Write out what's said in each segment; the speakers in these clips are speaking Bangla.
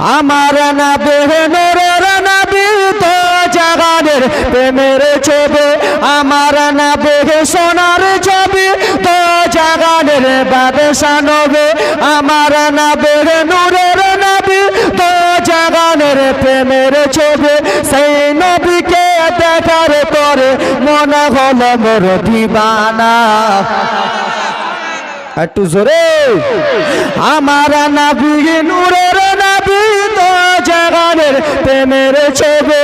আমার নবী নূরের নবী তো জাগানের প্রেমের ছবি আমার নবী সোনার ছবি তো জাগানের বাদশা নবী আমার নবী নূরের নবী তো জাগানের প্রেমের ছবি সেই নবীকে দেখার পরে মনে হলো মোর দিবানা একটু জোরে আমার নবী নূরের নবী তো জাগানের প্রেমের ছবি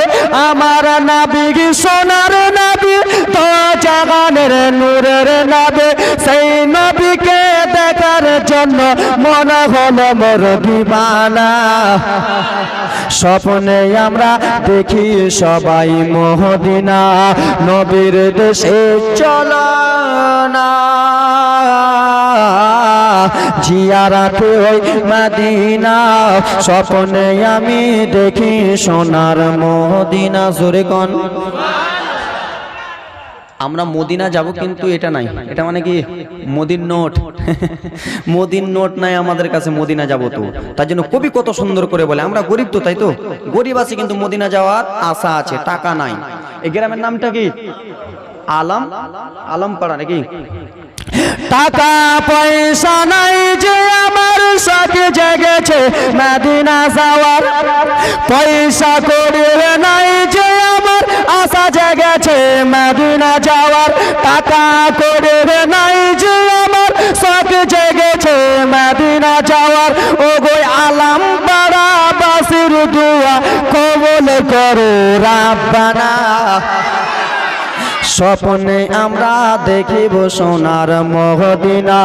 আমার নবী সোনার নবী তো জাগানের নূরের নবী সেই নবীকে দেখার জন্য মনে হলো মোর দিবানা স্বপ্নে আমরা দেখি সবাই মদিনা নবীর দেশে চলো না জিয়ারাতে ওই মদিনা স্বপ্নে আমি দেখি সোনার মদিনা জোরে কোন আমরা মদিনা যাব কিন্তু এটা নাই এটা মানে কি মোদির নোট মোদির নোট নাই আমাদের কাছে মদিনা যাব তো তার জন্য কবি কত সুন্দর করে বলে আমরা গরিব তো তাই তো গরিব আছি কিন্তু মদিনা যাওয়ার আশা আছে টাকা নাই এই গ্রামের নামটা কি আলমপাড়া নাকি টাকা পয়সা নাই যে আমার শখ জেগেছে মদিনা যাওয়ার পয়সা করে নাই যে আমার আশা জেগেছে মদিনা যাওয়ার টাকা করে নাই যে আমার শখ জেগেছে মদিনা যাওয়ার ও গো আলমপাড়া বাসির দোয়া কবুল করো রাব্বানা স্বপ্নে আমরা দেখিব সোনার মদিনা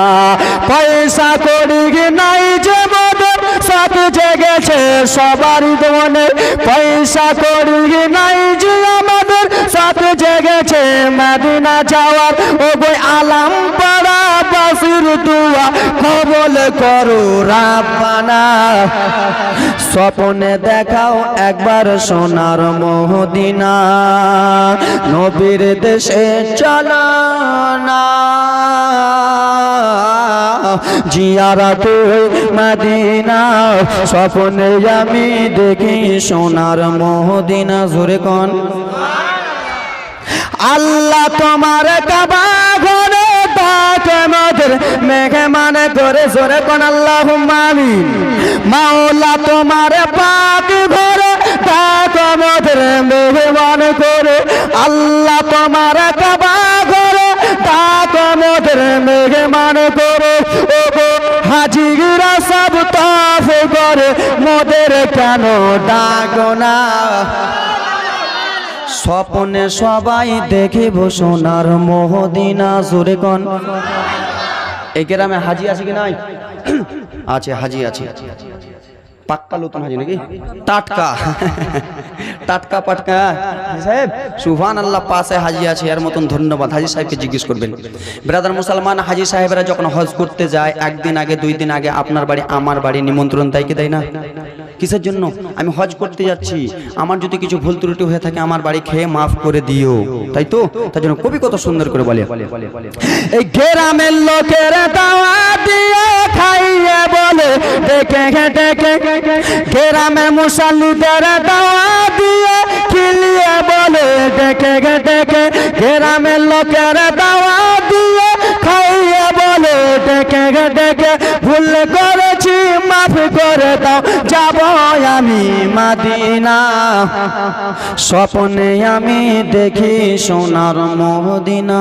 পয়সা করি নাই যে মদর সাথ জেগেছে সবার মনে পয়সা করি নাই যে আমাদের সাথ জেগেছে মদিনা যাওয়ার ও গো আলমপাড়া বাসির দোয়া কবুল করো রাব্বানা স্বপ্নে দেখাও একবার সোনার মদিনা নবীর দেশে চলো না জিয়ারাতে মদিনা স্বপ্নে আমি দেখি সোনার মদিনা জোরে কোন আল্লাহ তোমার কাবা ঘরে ডাকে মদের মেহমান করে জোরে কোন আল্লাহুম্মা আমিন মাওলা তোমার পাক ঘরে ডাকে মদের মেহমান করে আল্লাহ তোমার কাবা ঘরে ডাকে মদের মেহমান করে ও গো হাজিরা সব তাফ করে মোদের কেন ডাকো না স্বপ্নে সবাই দেখিব সোনার মদিনা জোরে কোন এই গ্রামে হাজি আছে কি নাই আছে হাজি আছে পাক্কা নতুন হাজি নাকি টাটকা টাটকা পাটকা সাহেব সুবহানাল্লাহ পাশে হাজি আছে এর মতন ধন্যবাদ হাজি সাহেবকে জিজ্ঞেস করবেন ব্রাদার মুসলমান হাজি সাহেবরা যখন হজ করতে যায় একদিন আগে দুই দিন আগে আপনার বাড়ি আমার বাড়ি নিমন্ত্রণ দেয় কি দেয় না কিসের জন্য আমি হজ করতে যাচ্ছি আমার যদি কিছু ভুল ত্রুটি হয়ে থাকে আমার বাড়ি খেয়ে মাফ করে দিও তাই তো তার জন্য কবি কত সুন্দর করে বলে এই গ্রামের লোকের দাওয়াত দিয়ে খাইয়ে বলে দেখে দেখে গ্রামের মুসল্লিদের দাওয়াত দিয়ে খিলিয়ে বলে দেখে দেখে গ্রামের লোকের দাওয়াত দিয়ে খাইয়ে বলে দেখে দেখে ভুল করেছি মাফ করে দাও যাব আমি মদিনা স্বপ্নে আমি দেখি সোনার মদিনা